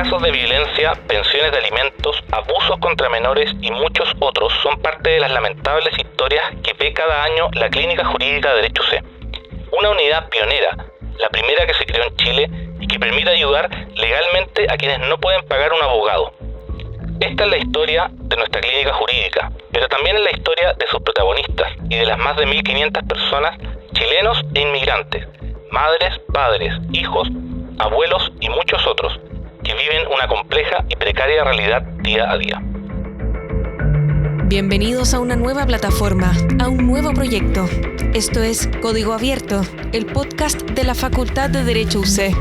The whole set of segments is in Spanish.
Casos de violencia, pensiones de alimentos, abusos contra menores y muchos otros son parte de las lamentables historias que ve cada año la Clínica Jurídica de Derecho C. Una unidad pionera, la primera que se creó en Chile y que permite ayudar legalmente a quienes no pueden pagar un abogado. Esta es la historia de nuestra clínica jurídica, pero también es la historia de sus protagonistas y de las más de 1.500 personas, chilenos e inmigrantes, madres, padres, hijos, abuelos y muchos otros, que viven una compleja y precaria realidad día a día. Bienvenidos a una nueva plataforma, a un nuevo proyecto. Esto es Código Abierto, el podcast de la Facultad de Derecho UC.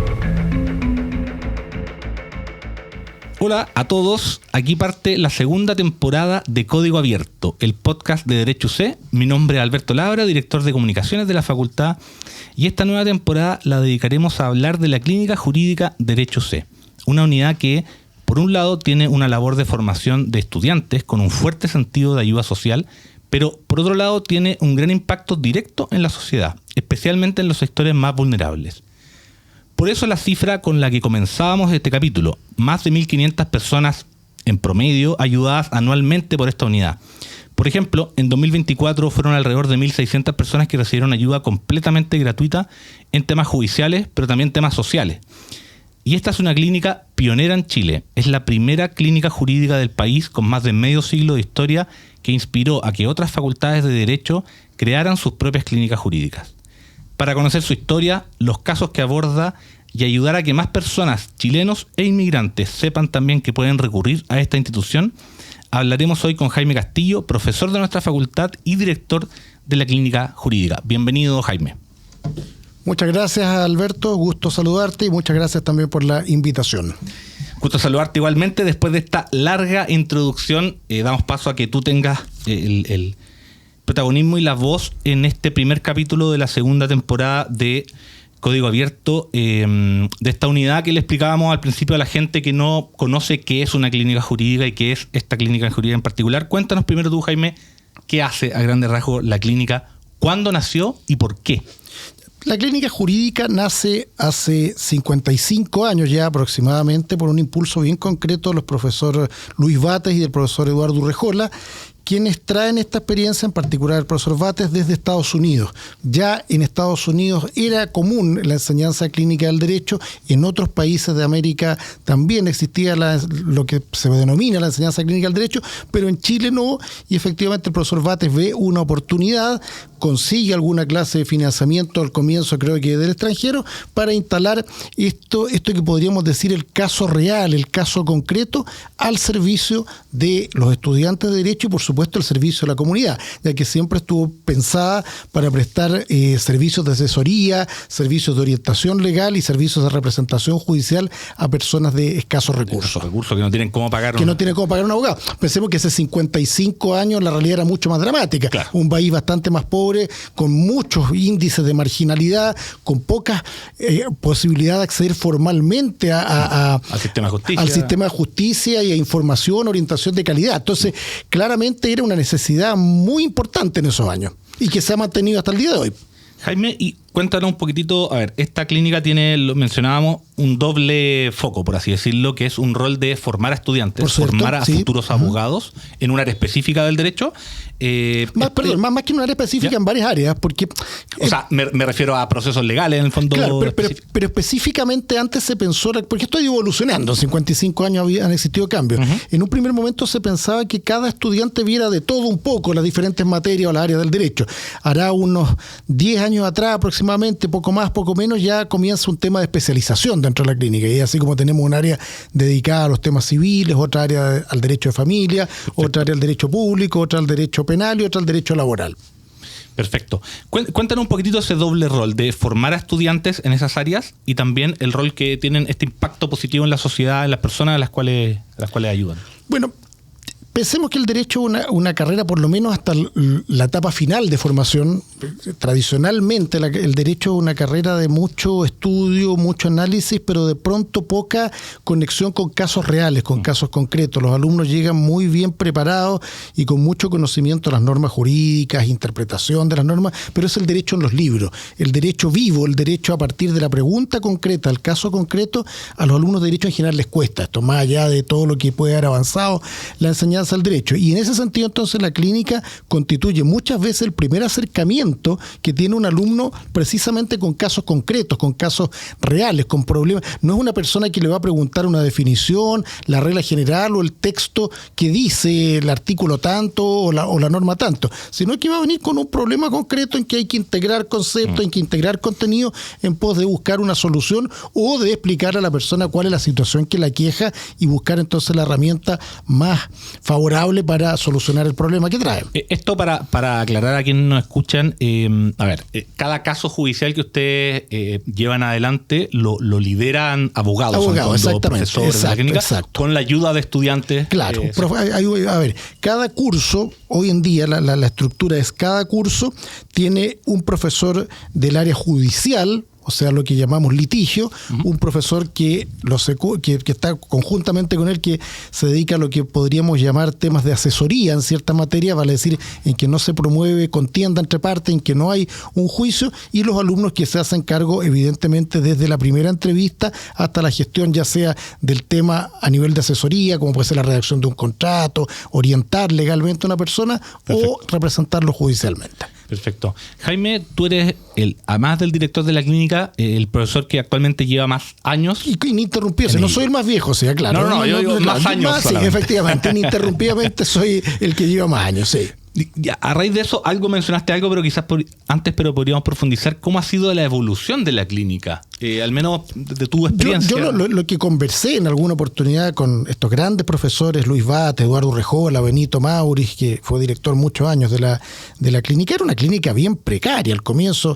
Hola a todos, aquí parte la segunda temporada de Código Abierto, el podcast de Derecho UC. Mi nombre es Alberto Labra, director de comunicaciones de la facultad, y esta nueva temporada la dedicaremos a hablar de la Clínica Jurídica Derecho UC, una unidad que, por un lado, tiene una labor de formación de estudiantes con un fuerte sentido de ayuda social, pero por otro lado tiene un gran impacto directo en la sociedad, especialmente en los sectores más vulnerables. Por eso la cifra con la que comenzábamos este capítulo, más de 1.500 personas en promedio ayudadas anualmente por esta unidad. Por ejemplo, en 2024 fueron alrededor de 1.600 personas que recibieron ayuda completamente gratuita en temas judiciales, pero también temas sociales. Y esta es una clínica pionera en Chile. Es la primera clínica jurídica del país con más de medio siglo de historia que inspiró a que otras facultades de Derecho crearan sus propias clínicas jurídicas. Para conocer su historia, los casos que aborda y ayudar a que más personas, chilenos e inmigrantes, sepan también que pueden recurrir a esta institución, hablaremos hoy con Jaime Castillo, profesor de nuestra facultad y director de la Clínica Jurídica. Bienvenido, Jaime. Muchas gracias, Alberto. Gusto saludarte y muchas gracias también por la invitación. Gusto saludarte igualmente. Después de esta larga introducción, damos paso a que tú tengas el protagonismo y la voz en este primer capítulo de la segunda temporada de Código Abierto, de esta unidad que le explicábamos al principio a la gente que no conoce qué es una clínica jurídica y qué es esta clínica jurídica en particular. Cuéntanos primero tú, Jaime, qué hace a grandes rasgos la clínica, cuándo nació y por qué. La clínica jurídica nace hace 55 años ya aproximadamente por un impulso bien concreto de los profesores Luis Bates y del profesor Eduardo Urrejola, quienes traen esta experiencia, en particular el profesor Bates, desde Estados Unidos. Ya en Estados Unidos era común la enseñanza clínica del derecho, en otros países de América también existía lo que se denomina la enseñanza clínica del derecho, pero en Chile no, y efectivamente el profesor Bates ve una oportunidad, consigue alguna clase de financiamiento al comienzo, creo que del extranjero, para instalar esto que podríamos decir el caso real, el caso concreto, al servicio de los estudiantes de derecho y por supuesto el servicio a la comunidad, ya que siempre estuvo pensada para prestar servicios de asesoría, servicios de orientación legal y servicios de representación judicial a personas de escasos recursos. Recursos que no tienen cómo pagar. No tienen cómo pagar un abogado. Pensemos que hace 55 años la realidad era mucho más dramática. Claro. Un país bastante más pobre, con muchos índices de marginalidad, con pocas posibilidades de acceder formalmente al sistema de justicia y a información, orientación de calidad. Entonces, claramente era una necesidad muy importante en esos años y que se ha mantenido hasta el día de hoy. Jaime, y cuéntanos un poquitito, a ver, esta clínica tiene, lo mencionábamos, un doble foco, por así decirlo, que es un rol de formar a estudiantes, formar a futuros abogados en un área específica del derecho. Más que en un área específica, ¿ya? En varias áreas, porque... O sea, me refiero a procesos legales, en el fondo. Claro, pero específicamente antes se pensó, porque esto ha ido evolucionando, en 55 años han existido cambios. En un primer momento se pensaba que cada estudiante viera de todo un poco las diferentes materias o las áreas del derecho. Hará unos 10 años atrás aproximadamente, poco más, poco menos, ya comienza un tema de especialización dentro de la clínica. Y así como tenemos un área dedicada a los temas civiles, otra área al derecho de familia, perfecto, otra área al derecho público, otra al derecho penal y otra al derecho laboral. Perfecto. Cuéntanos un poquitito ese doble rol de formar a estudiantes en esas áreas y también el rol que tienen este impacto positivo en la sociedad, en las personas a las cuales ayudan. Bueno, Pensemos que el derecho es una carrera, por lo menos hasta la etapa final de formación. Tradicionalmente el derecho es una carrera de mucho estudio, mucho análisis, pero de pronto poca conexión con casos reales, con casos concretos. Los alumnos llegan muy bien preparados y con mucho conocimiento de las normas jurídicas, interpretación de las normas, pero es el derecho en los libros, el derecho vivo, el derecho a partir de la pregunta concreta, el caso concreto. A los alumnos de derecho en general les cuesta esto, más allá de todo lo que puede haber avanzado la enseñanza al derecho. Y en ese sentido, entonces, la clínica constituye muchas veces el primer acercamiento que tiene un alumno precisamente con casos concretos, con casos reales, con problemas. No es una persona que le va a preguntar una definición, la regla general o el texto que dice el artículo tanto o la norma tanto, sino que va a venir con un problema concreto en que hay que integrar conceptos, hay que integrar contenido en pos de buscar una solución o de explicar a la persona cuál es la situación que la queja y buscar entonces la herramienta más favorable para solucionar el problema que trae. Esto para aclarar a quienes nos escuchan, cada caso judicial que ustedes llevan adelante lo lideran abogados, profesores de la clínica, con la ayuda de estudiantes. Claro, a ver, cada curso, hoy en día la estructura es cada curso tiene un profesor del área judicial, o sea, lo que llamamos litigio, un profesor que está conjuntamente con él, que se dedica a lo que podríamos llamar temas de asesoría en cierta materia, vale decir, en que no se promueve contienda entre partes, en que no hay un juicio, y los alumnos que se hacen cargo, evidentemente, desde la primera entrevista hasta la gestión, ya sea del tema a nivel de asesoría, como puede ser la redacción de un contrato, orientar legalmente a una persona, o representarlo judicialmente. Perfecto. Jaime, tú eres, además del director de la clínica, el profesor que actualmente lleva más años. Y ininterrumpido, no soy el más viejo, sí, claro. No, yo digo más años. Sí, efectivamente, ininterrumpidamente soy el que lleva más años, sí. A raíz de eso, mencionaste algo, pero quizás pero podríamos profundizar. ¿Cómo ha sido la evolución de la clínica? Al menos de tu experiencia. Yo lo que conversé en alguna oportunidad con estos grandes profesores, Luis Bates, Eduardo Urrejola, Benito Mauriz, que fue director muchos años de la clínica, era una clínica bien precaria. Al comienzo,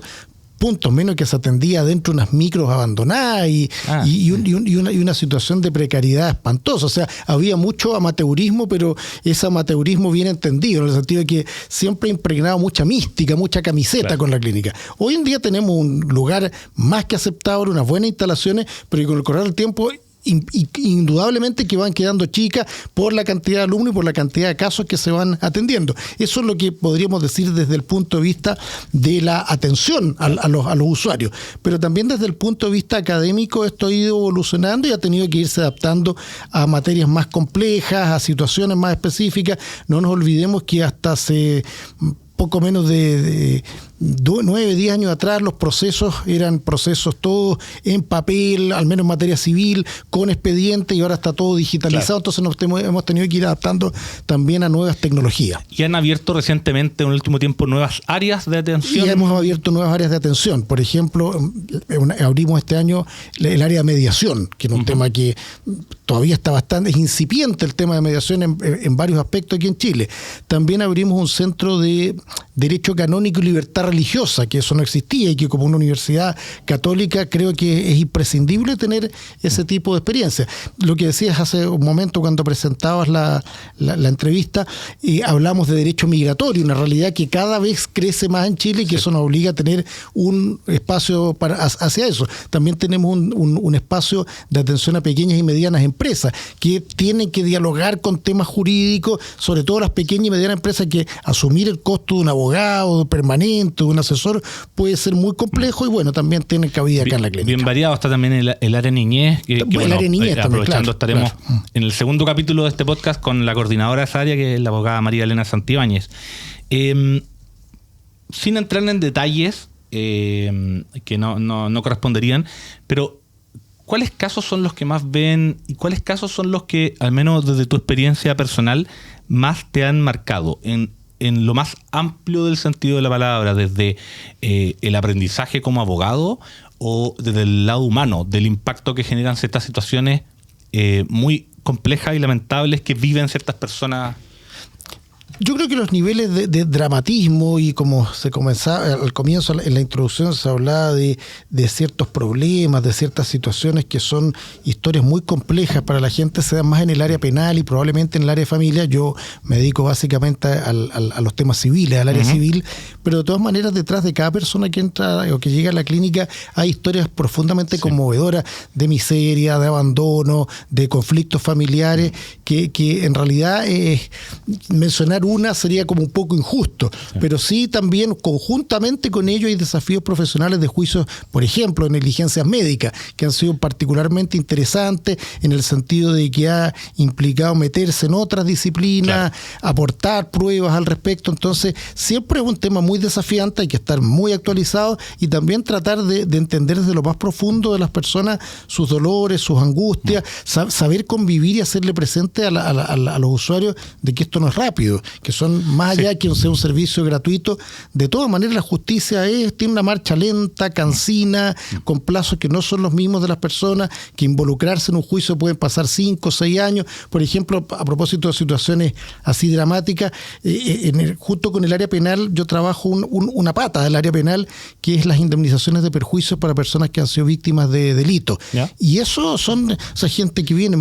puntos menos, que se atendía dentro de unas micros abandonadas y una situación de precariedad espantosa. O sea, había mucho amateurismo, pero ese amateurismo bien entendido, en el sentido de que siempre ha impregnado mucha mística, mucha camiseta con la clínica. Hoy en día tenemos un lugar más que aceptable, unas buenas instalaciones, pero con el correr del tiempo indudablemente que van quedando chicas por la cantidad de alumnos y por la cantidad de casos que se van atendiendo. Eso es lo que podríamos decir desde el punto de vista de la atención a los usuarios, pero también desde el punto de vista académico esto ha ido evolucionando y ha tenido que irse adaptando a materias más complejas, a situaciones más específicas. No nos olvidemos que hasta hace poco menos de 9, 10 años atrás los procesos eran procesos todos en papel, al menos en materia civil, con expediente, y ahora está todo digitalizado. Claro. Entonces hemos tenido que ir adaptando también a nuevas tecnologías. ¿Y han abierto recientemente, en el último tiempo, nuevas áreas de atención? Y hemos abierto nuevas áreas de atención. Por ejemplo, abrimos este año el área de mediación, que es un tema que todavía está bastante incipiente, el tema de mediación en varios aspectos aquí en Chile. También abrimos un centro de derecho canónico y libertad religiosa, que eso no existía y que como una universidad católica creo que es imprescindible tener ese tipo de experiencia. Lo que decías hace un momento cuando presentabas la entrevista, hablamos de derecho migratorio, una realidad que cada vez crece más en Chile y que eso nos obliga a tener un espacio hacia eso. También tenemos un espacio de atención a pequeñas y medianas empresas que tienen que dialogar con temas jurídicos, sobre todo las pequeñas y medianas empresas, que asumir el costo de un abogado permanente, de un asesor, puede ser muy complejo, y bueno, también tiene cabida acá en la clínica. Bien variado está también el área niñez, que el área niñez también, aprovechando, estaremos en el segundo capítulo de este podcast con la coordinadora de esa área, que es la abogada María Elena Santibáñez. Sin entrar en detalles que no corresponderían, pero ¿cuáles casos son los que más ven y cuáles casos son los que, al menos desde tu experiencia personal, más te han marcado en lo más amplio del sentido de la palabra, desde el aprendizaje como abogado o desde el lado humano, del impacto que generan ciertas situaciones muy complejas y lamentables que viven ciertas personas? Yo creo que los niveles de dramatismo, y como se comenzaba al comienzo, en la introducción se hablaba de ciertos problemas, de ciertas situaciones que son historias muy complejas para la gente, se dan más en el área penal y probablemente en el área de familia. Yo me dedico básicamente a los temas civiles, al área civil, pero de todas maneras detrás de cada persona que entra o que llega a la clínica hay historias profundamente conmovedoras de miseria, de abandono, de conflictos familiares, que en realidad mencionar una sería como un poco injusto, pero sí también conjuntamente con ello hay desafíos profesionales de juicios, por ejemplo, en negligencias médicas, que han sido particularmente interesantes en el sentido de que ha implicado meterse en otras disciplinas, aportar pruebas al respecto. Entonces, siempre es un tema muy desafiante, hay que estar muy actualizado y también tratar de entender desde lo más profundo de las personas sus dolores, sus angustias, saber convivir y hacerle presente a los usuarios de que esto no es rápido, que son más allá que sea un servicio gratuito. De todas maneras, la justicia tiene una marcha lenta, cansina, con plazos que no son los mismos de las personas, que involucrarse en un juicio pueden pasar 5 o 6 años. Por ejemplo, a propósito de situaciones así dramáticas, junto con el área penal, yo trabajo una pata del área penal, que es las indemnizaciones de perjuicios para personas que han sido víctimas de delitos. Y eso son gente que viene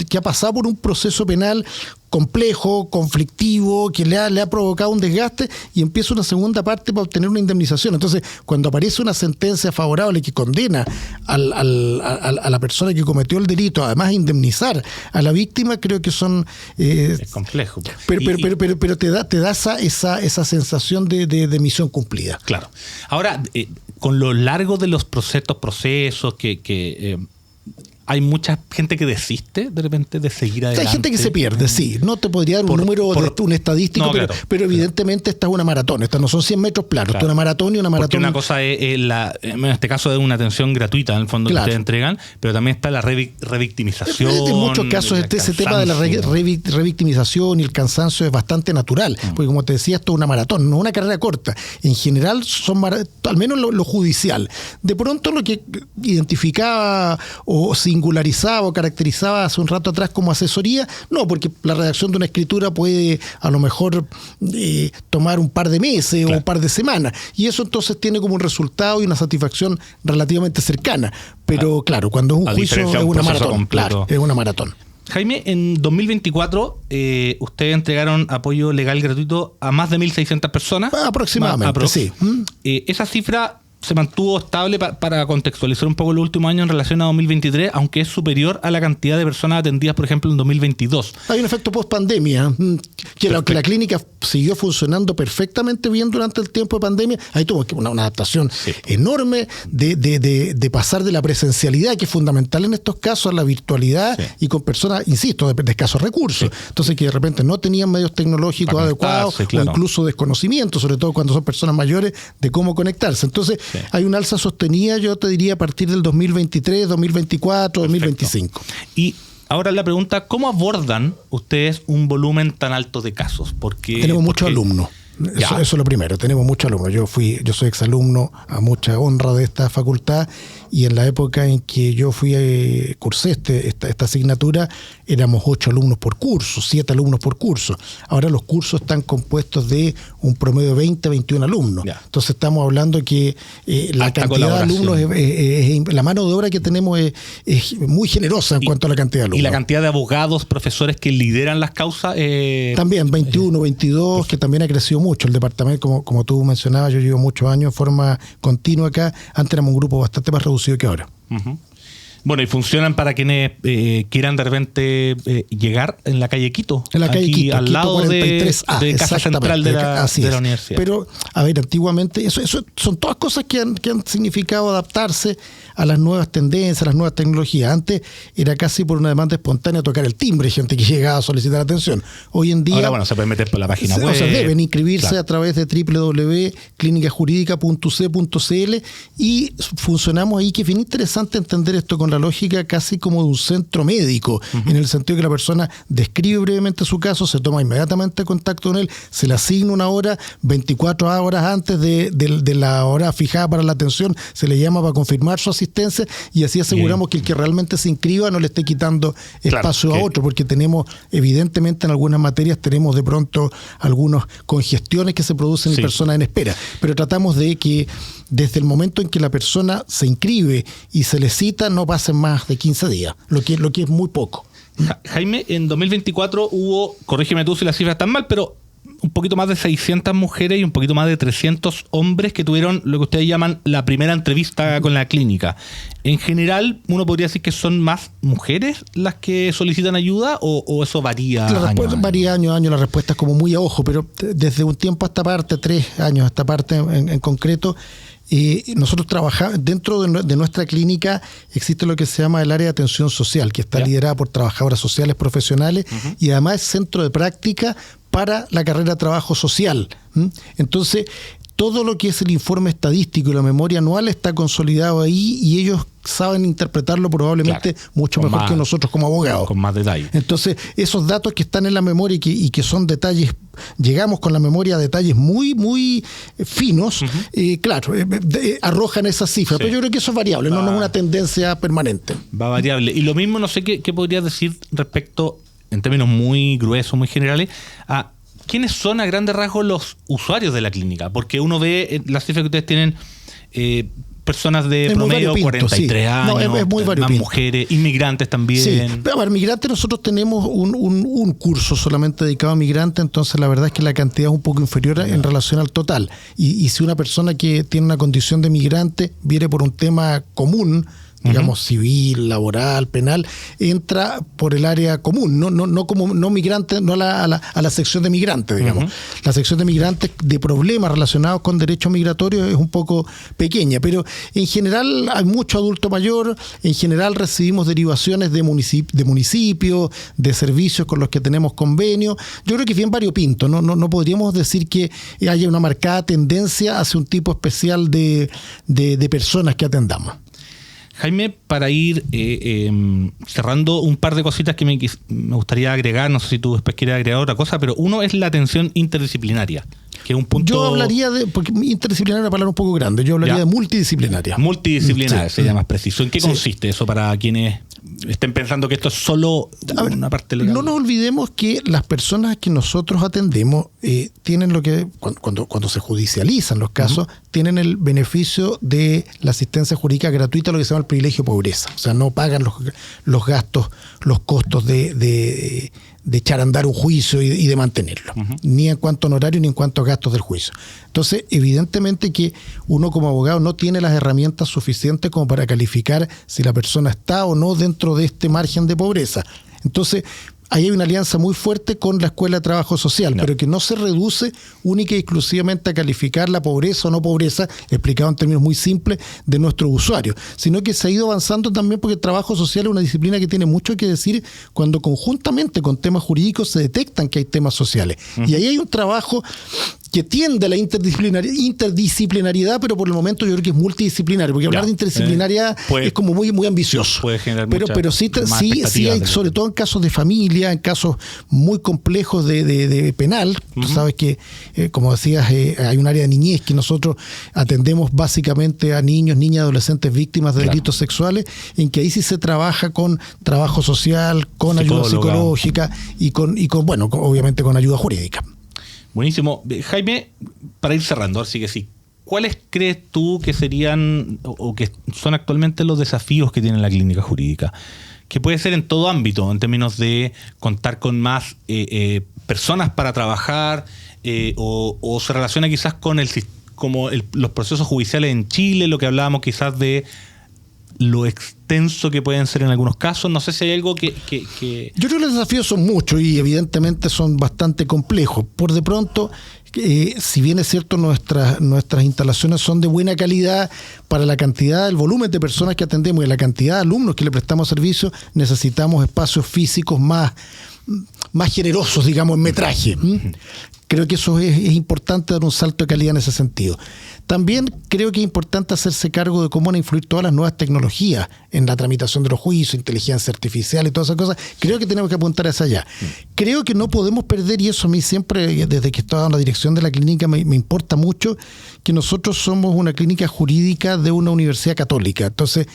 que ha pasado por un proceso penal complejo, conflictivo, que le ha provocado un desgaste, y empieza una segunda parte para obtener una indemnización. Entonces, cuando aparece una sentencia favorable que condena a la persona que cometió el delito, además de indemnizar a la víctima, creo que son... es complejo. Pero te da esa sensación de misión cumplida. Claro. Ahora, con lo largo de los procesos que hay mucha gente que desiste de repente de seguir adelante. Hay gente que se pierde, sí. No te podría dar un número, un estadístico, no, pero evidentemente esta es una maratón. Esta no son 100 metros planos. Esto es una maratón y una maratón. Porque una cosa en este caso es una atención gratuita, en el fondo, que ustedes entregan, pero también está la revictimización. En muchos casos ese tema de la revictimización y el cansancio es bastante natural. Porque como te decía, esto es una maratón, no una carrera corta. En general, al menos lo judicial. De pronto lo que identificaba o singularizaba o caracterizaba hace un rato atrás como asesoría, no, porque la redacción de una escritura puede a lo mejor tomar un par de meses o un par de semanas, y eso entonces tiene como un resultado y una satisfacción relativamente cercana, pero claro, cuando es un juicio es una maratón, es una maratón. Jaime, en 2024 ustedes entregaron apoyo legal gratuito a más de 1.600 personas. Aproximadamente, sí. Esa cifra se mantuvo estable para contextualizar un poco los últimos años en relación a 2023, aunque es superior a la cantidad de personas atendidas, por ejemplo, en 2022. Hay un efecto post-pandemia, que la clínica siguió funcionando perfectamente bien durante el tiempo de pandemia. Ahí tuvo una adaptación enorme de pasar de la presencialidad, que es fundamental en estos casos, a la virtualidad, y con personas, insisto, de escasos recursos. Entonces, que de repente no tenían medios tecnológicos adecuados, o incluso desconocimiento, sobre todo cuando son personas mayores, de cómo conectarse. Entonces, hay un alza sostenida, yo te diría, a partir del 2023, 2024, 2025. Y ahora la pregunta, ¿cómo abordan ustedes un volumen tan alto de casos? Tenemos muchos alumnos. Eso es lo primero, tenemos muchos alumnos. Yo soy exalumno a mucha honra de esta facultad, y en la época en que yo cursé esta asignatura, éramos 8 alumnos por curso, 7 alumnos por curso. Ahora los cursos están compuestos de un promedio de 20 a 21 alumnos. Entonces estamos hablando que la cantidad de alumnos, la mano de obra que tenemos es muy generosa en cuanto a la cantidad de alumnos. Y la cantidad de abogados, profesores que lideran las causas. También 21, 22, que también ha crecido mucho. El departamento, como tú mencionabas, yo llevo muchos años en forma continua acá. Antes éramos un grupo bastante más reducido que ahora. Bueno, y funcionan para quienes quieran de repente llegar en la calle Quito. En la calle aquí, Quito, al Quito lado 43A, de Casa Central de la universidad. Pero, a ver, antiguamente, eso son todas cosas que han significado adaptarse a las nuevas tendencias, a las nuevas tecnologías. Antes era casi por una demanda espontánea tocar el timbre, gente que llegaba a solicitar atención. Hoy en día... Ahora, bueno, se puede meter por la página web. O sea, deben inscribirse a través de www.clinicajurídica.uc.cl, y funcionamos ahí, que es bien interesante entender esto con la lógica casi como de un centro médico, en el sentido que la persona describe brevemente su caso, se toma inmediatamente contacto con él, se le asigna una hora, 24 horas antes de la hora fijada para la atención, se le llama para confirmar su asistencia, y así aseguramos que el que realmente se inscriba no le esté quitando espacio a otro, porque tenemos, evidentemente, en algunas materias tenemos de pronto algunas congestiones que se producen en personas en espera, pero tratamos de que desde el momento en que la persona se inscribe y se le cita no pasen más de 15 días, lo que es muy poco. Jaime, en 2024 hubo, corrígeme tú si las cifras están mal, pero un poquito más de 600 mujeres y un poquito más de 300 hombres que tuvieron lo que ustedes llaman la primera entrevista con la clínica. En general, uno podría decir que son más mujeres las que solicitan ayuda, o eso varía varía año a año, la respuesta es como muy a ojo, pero desde un tiempo a esta parte, 3 años a esta parte en concreto, nosotros trabajamos dentro de nuestra clínica. Existe lo que se llama el área de atención social, que está liderada por trabajadoras sociales profesionales, y además es centro de práctica para la carrera de trabajo social. Entonces, todo lo que es el informe estadístico y la memoria anual está consolidado ahí, y ellos saben interpretarlo probablemente mucho mejor que nosotros como abogados. Con más detalle. Entonces, esos datos que están en la memoria y que son detalles, llegamos con la memoria a detalles muy, muy finos, arrojan esas cifras. Pero yo creo que eso es variable, no es una tendencia permanente. Va variable. Y lo mismo, no sé qué podrías decir respecto, en términos muy gruesos, muy generales, a quiénes son a grandes rasgos los usuarios de la clínica, porque uno ve las cifras que ustedes tienen, personas de promedio 43 años, es muy más mujeres, inmigrantes también. Sí, pero a ver, migrantes nosotros tenemos un curso solamente dedicado a migrantes, entonces la verdad es que la cantidad es un poco inferior en relación al total. Y si una persona que tiene una condición de migrante viene por un tema común, digamos, civil, laboral, penal, entra por el área común, no como no migrante, no a la sección de migrantes, digamos. La sección de migrantes de problemas relacionados con derechos migratorios es un poco pequeña, pero en general hay mucho adulto mayor, en general recibimos derivaciones de municipios, de servicios con los que tenemos convenio. Yo creo que es bien variopinto, no podríamos decir que haya una marcada tendencia hacia un tipo especial de personas que atendamos. Jaime, para ir cerrando un par de cositas que me gustaría agregar, no sé si tú después quieres agregar otra cosa, pero uno es la atención interdisciplinaria, que es un punto... Yo hablaría porque interdisciplaria es una palabra un poco grande, yo hablaría de multidisciplinaria. Multidisciplinaria, sería más preciso. ¿En qué consiste eso para quienes estén pensando que esto es solo una parte legal? No nos olvidemos que las personas que nosotros atendemos tienen lo que, cuando se judicializan los casos, tienen el beneficio de la asistencia jurídica gratuita, lo que se llama el privilegio pobreza. O sea, no pagan los gastos, los costos de echar a andar un juicio y de mantenerlo, ni en cuanto a honorario ni en cuanto a gastos del juicio. Entonces, evidentemente que uno como abogado no tiene las herramientas suficientes como para calificar si la persona está o no dentro de este margen de pobreza. Entonces, ahí hay una alianza muy fuerte con la Escuela de Trabajo Social, pero que no se reduce única y exclusivamente a calificar la pobreza o no pobreza, explicado en términos muy simples, de nuestros usuarios, sino que se ha ido avanzando también porque el trabajo social es una disciplina que tiene mucho que decir cuando conjuntamente con temas jurídicos se detectan que hay temas sociales. Y ahí hay un trabajo que tiende a la interdisciplinariedad, pero por el momento yo creo que es multidisciplinario, porque hablar de interdisciplinariedad es como muy, muy ambicioso. Puede generar pero sí hay, sobre todo en casos de familia, en casos muy complejos de penal. Tú sabes que, como decías, hay un área de niñez que nosotros atendemos básicamente a niños, niñas, adolescentes víctimas de delitos sexuales, en que ahí sí se trabaja con trabajo social, con ayuda psicológica y con obviamente con ayuda jurídica. Buenísimo. Jaime, para ir cerrando, así que sí, ¿cuáles crees tú que serían o que son actualmente los desafíos que tiene la clínica jurídica? Que puede ser en todo ámbito, en términos de contar con más personas para trabajar, o se relaciona quizás con los procesos judiciales en Chile, lo que hablábamos quizás de lo extenso que pueden ser en algunos casos. No sé si hay algo que... Yo creo que los desafíos son muchos y evidentemente son bastante complejos. Por de pronto, si bien es cierto nuestras instalaciones son de buena calidad, para la cantidad, el volumen de personas que atendemos y la cantidad de alumnos que le prestamos servicio, necesitamos espacios físicos más generosos, digamos, en metraje. Creo que eso es importante, dar un salto de calidad en ese sentido. También creo que es importante hacerse cargo de cómo van a influir todas las nuevas tecnologías en la tramitación de los juicios, inteligencia artificial y todas esas cosas. Creo que tenemos que apuntar hacia allá. Creo que no podemos perder, y eso a mí siempre, desde que estaba en la dirección de la clínica, me importa mucho, que nosotros somos una clínica jurídica de una universidad católica. Entonces,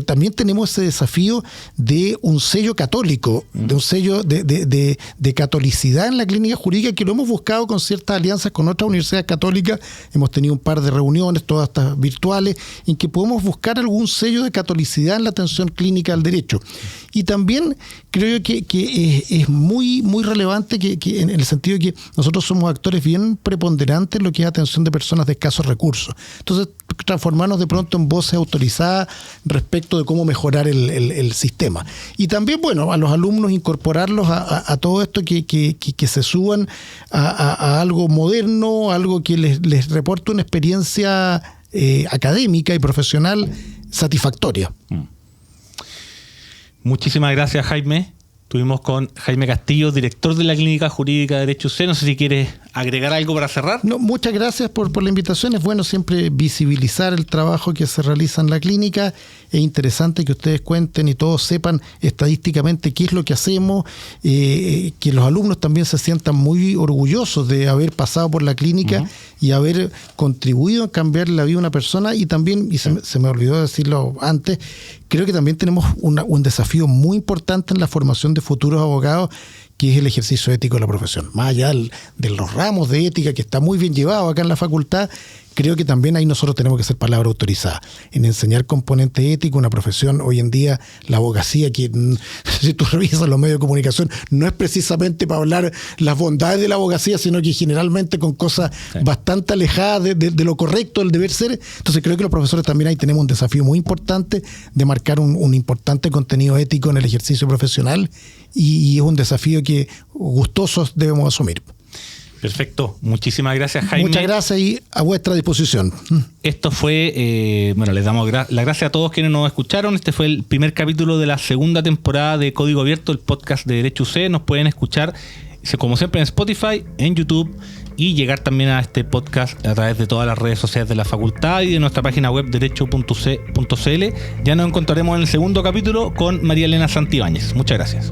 también tenemos ese desafío de un sello católico, de un sello de catolicidad en la clínica jurídica, que lo hemos buscado con ciertas alianzas con otras universidades católicas. Hemos tenido un par de reuniones, todas estas virtuales, en que podemos buscar algún sello de catolicidad en la atención clínica del derecho. Y también creo que es muy, muy relevante que en el sentido de que nosotros somos actores bien preponderantes en lo que es atención de personas de escasos recursos. Entonces, transformarnos de pronto en voces autorizadas respecto de cómo mejorar el sistema. Y también, bueno, a los alumnos incorporarlos a todo esto, que se suban a algo moderno, algo que les reporte una experiencia académica y profesional satisfactoria. Muchísimas gracias, Jaime. Estuvimos con Jaime Castillo, director de la Clínica Jurídica de Derecho UC. No sé si quieres agregar algo para cerrar. No, muchas gracias por la invitación. Es bueno siempre visibilizar el trabajo que se realiza en la clínica. Es interesante que ustedes cuenten y todos sepan estadísticamente qué es lo que hacemos, que los alumnos también se sientan muy orgullosos de haber pasado por la clínica y haber contribuido a cambiar la vida de una persona. Y también, y se me olvidó decirlo antes, creo que también tenemos un desafío muy importante en la formación de futuros abogados, que es el ejercicio ético de la profesión. Más allá de los ramos de ética, que está muy bien llevado acá en la facultad, creo que también ahí nosotros tenemos que ser palabra autorizada en enseñar componente ético, una profesión hoy en día, la abogacía, que si tú revisas los medios de comunicación, no es precisamente para hablar las bondades de la abogacía, sino que generalmente con cosas bastante alejadas de lo correcto, del deber ser. Entonces creo que los profesores también ahí tenemos un desafío muy importante de marcar un importante contenido ético en el ejercicio profesional, y es un desafío que gustosos debemos asumir. Perfecto. Muchísimas gracias, Jaime. Muchas gracias y a vuestra disposición. Esto fue, les damos las gracias a todos quienes nos escucharon. Este fue el primer capítulo de la segunda temporada de Código Abierto, el podcast de Derecho UC. Nos pueden escuchar, como siempre, en Spotify, en YouTube, y llegar también a este podcast a través de todas las redes sociales de la facultad y de nuestra página web derecho.uc.cl. Ya nos encontraremos en el segundo capítulo con María Elena Santibáñez. Muchas gracias.